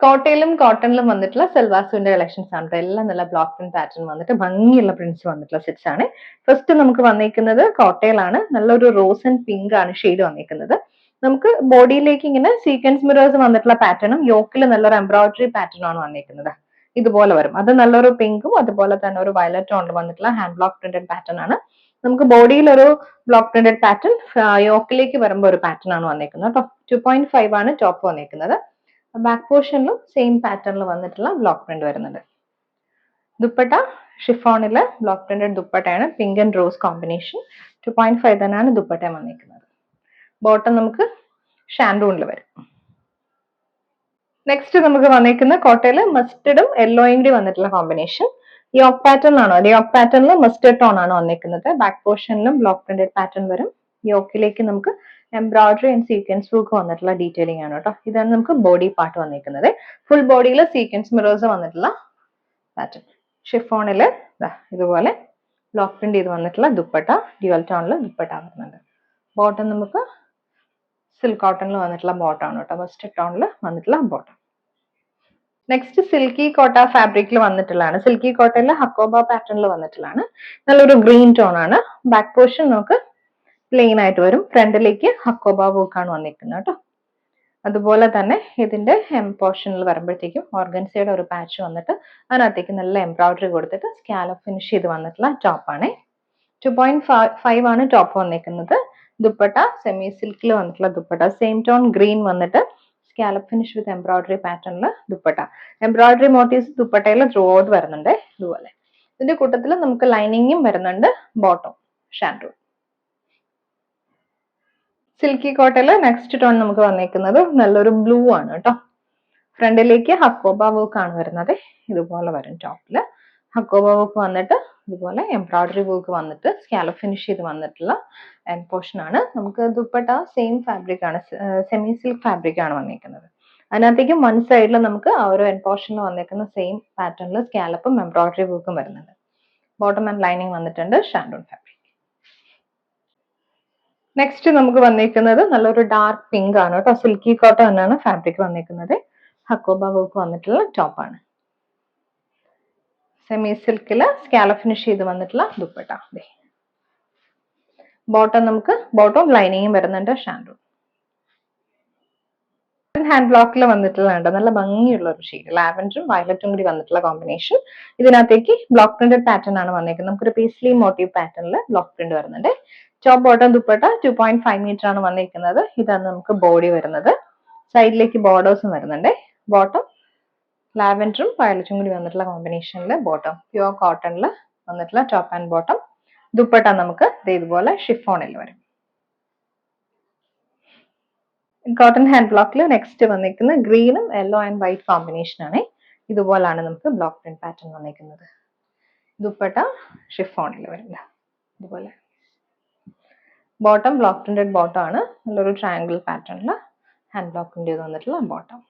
കോട്ടയിലും കോട്ടണിലും വന്നിട്ടുള്ള സെൽവാസുവിന്റെ കളക്ഷൻസ് ആണ് ട്ടോ. എല്ലാം നല്ല ബ്ലോക്ക് പ്രിന്റ് പാറ്റേൺ വന്നിട്ട് ഭംഗിയുള്ള പ്രിന്റ്സ് വന്നിട്ടുള്ള സെറ്റ്സ് ആണ്. ഫസ്റ്റ് നമുക്ക് വന്നിരിക്കുന്നത് കോട്ടയിലാണ്. നല്ലൊരു റോസ് ആൻഡ് പിങ്ക് ആണ് ഷെയ്ഡ് വന്നിരിക്കുന്നത്. നമുക്ക് ബോഡിയിലേക്ക് ഇങ്ങനെ സീക്വൻസ് മിറേഴ്സ് വന്നിട്ടുള്ള പാറ്റേണും യോക്കിൽ നല്ലൊരു എംബ്രോയിഡറി പാറ്റേൺ ആണ് വന്നിരിക്കുന്നത്. ഇതുപോലെ വരും. അത് നല്ലൊരു പിങ്കും അതുപോലെ തന്നെ ഒരു വയലറ്റ് ടോണിൽ വന്നിട്ടുള്ള ഹാൻഡ് ബ്ലോക്ക് പ്രിന്റഡ് പാറ്റേൺ ആണ്. നമുക്ക് ബോഡിയിൽ ഒരു ബ്ലോക്ക് പ്രിന്റഡ് പാറ്റേൺ, യോക്കിലേക്ക് വരുമ്പോൾ ഒരു പാറ്റേൺ ആണ് വന്നിരിക്കുന്നത് കേട്ടോ. 2.5 ആണ് ടോപ്പ് വന്നിരിക്കുന്നത്. ബാക്ക് പോർഷനിലും സെയിം പാറ്റേണിൽ വന്നിട്ടുള്ള ബ്ലോക്ക് പ്രിന്റ് വരുന്നുണ്ട്. ദുപ്പട്ട ഷിഫോണില് ബ്ലോക്ക് പ്രിന്റഡ് ദുപ്പട്ടയാണ്. Pink and rose combination. 2.5 തന്നെയാണ് ദുപ്പട്ട വന്നിരിക്കുന്നത്. ബോട്ടം നമുക്ക് ഷാൻഡൂണിൽ വരും. നെക്സ്റ്റ് നമുക്ക് വന്നിരിക്കുന്ന കോട്ടയില് മസ്റ്റർഡും യെല്ലോയും കൂടി വന്നിട്ടുള്ള കോമ്പിനേഷൻ. യോക്ക് പാറ്റേൺ ആണോ? യോക്ക് പാറ്റേണിൽ മസ്റ്റർഡ് ടോൺ ആണ് വന്നിരിക്കുന്നത്. ബാക്ക് പോർഷനിലും ബ്ലോക്ക് പ്രിന്റഡ് പാറ്റേൺ വരും. യോക്കിലേക്ക് നമുക്ക് എംബ്രോയിഡറി ആൻഡ് സീക്വൻസ് വർക്ക് വന്നിട്ടുള്ള ഡീറ്റെയിലിംഗ് ആണ് കേട്ടോ. ഇതാണ് നമുക്ക് ബോഡി പാർട്ട് വന്നിരിക്കുന്നത്. ഫുൾ ബോഡിയിൽ സീക്വൻസ് മിറേഴ്സ് വന്നിട്ടുള്ള പാറ്റേൺ. ഷിഫോണില് ഇതുപോലെ ബ്ലോക്ക് പ്രിന്റ് ചെയ്ത് വന്നിട്ടുള്ള ദുപ്പട്ട, ഡ്യുവൽ ടോണിൽ ദുപ്പട്ട വരുന്നുണ്ട്. ബോട്ടം നമുക്ക് സിൽക്ക് കോട്ടണിൽ വന്നിട്ടുള്ള ബോട്ടം ആണ് കേട്ടോ. മസ്റ്റർഡ് ടോണിൽ വന്നിട്ടുള്ള ബോട്ടം. നെക്സ്റ്റ് സിൽക്കി കോട്ട ഫാബ്രിക്കിൽ വന്നിട്ടുള്ളതാണ്. സിൽക്കി കോട്ടയിൽ ഹക്കോബ പാറ്റേണിൽ വന്നിട്ടുള്ളതാണ്. നല്ലൊരു ഗ്രീൻ ടോൺ ആണ്. ബാക്ക് പോർഷൻ നമുക്ക് പ്ലെയിൻ ആയിട്ട് വരും. ഫ്രണ്ടിലേക്ക് ഹക്കോബ വർക്ക് ആണ് വന്നിരിക്കുന്നത് കേട്ടോ. അതുപോലെ തന്നെ ഇതിന്റെ ഹെം പോർഷനിൽ വരുമ്പോഴത്തേക്കും ഓർഗൻസയുടെ ഒരു പാച്ച് വന്നിട്ട് അതിനകത്തേക്ക് നല്ല എംബ്രോയിഡറി കൊടുത്തിട്ട് സ്കാലപ്പ് ഫിനിഷ് ചെയ്ത് വന്നിട്ടുള്ള ടോപ്പാണ്. 2.5 ആണ് ടോപ്പ് വന്നിരിക്കുന്നത്. ദുപ്പട്ട സെമി സിൽക്കിൽ വന്നിട്ടുള്ള ദുപ്പട്ട, സെയിം ടോൺ ഗ്രീൻ വന്നിട്ട് സ്കാലപ്പ് ഫിനിഷ് വിത്ത് എംബ്രോയിഡറി പാറ്റേണിൽ ദുപ്പട്ട. എംബ്രോയിഡറി മോട്ടീവ്സ് ദുപ്പട്ടയിൽ ത്രൂ ഔട്ട് വരുന്നുണ്ട്. ഇതുപോലെ ഇതിന്റെ കൂട്ടത്തിൽ നമുക്ക് ലൈനിങ്ങും വരുന്നുണ്ട്. Bottom shantoon. സിൽക്കി കോട്ടയില് നെക്സ്റ്റ് ടോൺ നമുക്ക് വന്നിരിക്കുന്നത് നല്ലൊരു ബ്ലൂ ആണ് കേട്ടോ. ഫ്രണ്ടിലേക്ക് ഹക്കോബ വർക്ക് ആണ് വരുന്നത്. ഇതുപോലെ വരും. ടോപ്പില് ഹക്കോബ വർക്ക് വന്നിട്ട് ഇതുപോലെ എംബ്രോയിഡറി വർക്ക് വന്നിട്ട് സ്കാലപ്പ് ഫിനിഷ് ചെയ്ത് വന്നിട്ടുള്ള എൻഡ് പോർഷൻ ആണ്. നമുക്ക് ദുപ്പട്ട സെയിം ഫാബ്രിക് ആണ്, സെമി സിൽക്ക് ഫാബ്രിക് ആണ് വന്നിരിക്കുന്നത്. അതിനകത്തേക്കും വൺ സൈഡിൽ നമുക്ക് ആ ഒരു എൻഡ് പോർഷനിൽ വന്നിരിക്കുന്ന സെയിം പാറ്റേണിൽ സ്കാലപ്പും എംബ്രോയിഡറി വർക്കും വരുന്നുണ്ട്. ബോട്ടം ആൻഡ് ലൈനിങ് വന്നിട്ടുണ്ട് ഷാൻഡൂൺ ഫാബ്രിക്. നെക്സ്റ്റ് നമുക്ക് വന്നിരിക്കുന്നത് നല്ലൊരു ഡാർക്ക് പിങ്ക് ആണ് കേട്ടോ. സിൽക്കി കോട്ടൺ എന്നാണ് ഫാബ്രിക് വന്നിരിക്കുന്നത്. ഹക്കോബ വർക്ക് വന്നിട്ടുള്ള ടോപ്പാണ്. സെമി സിൽക്കില് സ്കാലപ്പ് ഫിനിഷ് ചെയ്ത് വന്നിട്ടുള്ള ദുപ്പട്ട. ബോട്ടം നമുക്ക് ബോട്ടം ലൈനിങ്ങും വരുന്നുണ്ട് ഷാൻഡൂൺ. ഹാൻഡ് ബ്ലോക്കിൽ വന്നിട്ടുള്ളതാണ്. നല്ല ഭംഗിയുള്ള ഒരു ഷെയ്ഡ്, ലാവൻഡറും വയലറ്റും കൂടി വന്നിട്ടുള്ള കോമ്പിനേഷൻ. ഇതിനകത്തേക്ക് ബ്ലോക്ക് പ്രിന്റഡ് പാറ്റേൺ ആണ് വന്നിരിക്കുന്നത്. നമുക്കൊരു പേസ്ലി മോട്ടീവ് പാറ്റേണിൽ ബ്ലോക്ക് പ്രിന്റ് വരുന്നുണ്ട്. ടോപ്പ് ബോട്ടം ദുപ്പട്ട 2.5 മീറ്റർ ആണ് വന്നിരിക്കുന്നത്. ഇതാണ് നമുക്ക് ബോഡി വരുന്നത്. സൈഡിലേക്ക് ബോർഡേഴ്സും വരുന്നുണ്ട്. ബോട്ടം ലാവൻഡറും വയലറ്റും കൂടി വന്നിട്ടുള്ള കോമ്പിനേഷനിൽ ബോട്ടം പ്യുവർ കോട്ടണിൽ വന്നിട്ടുള്ള ടോപ്പ് ആൻഡ് ബോട്ടം. ദുപ്പട്ട നമുക്ക് ഇതുപോലെ ഷിഫോണിൽ വരും. കോട്ടൺ ഹാൻഡ് ബ്ലോക്കിൽ നെക്സ്റ്റ് വന്നിരിക്കുന്ന ഗ്രീനും യെല്ലോ ആൻഡ് വൈറ്റ് കോമ്പിനേഷൻ ആണ്. ഇതുപോലാണ് നമുക്ക് ബ്ലോക്ക് പ്രിന്റ് പാറ്റേൺ വന്നിരിക്കുന്നത്. ദുപ്പട്ട ഷിഫോണിൽ വരില്ല. ഇതുപോലെ ബോട്ടം ബ്ലോക്ക് പ്രിന്റഡ് ബോട്ടം ആണ്. നല്ലൊരു ട്രയാങ്കിൾ പാറ്റേണിൽ ഹാൻഡ് ബ്ലോക്ക് പ്രിന്റ് ചെയ്ത് വന്നിട്ടുള്ള ബോട്ടം.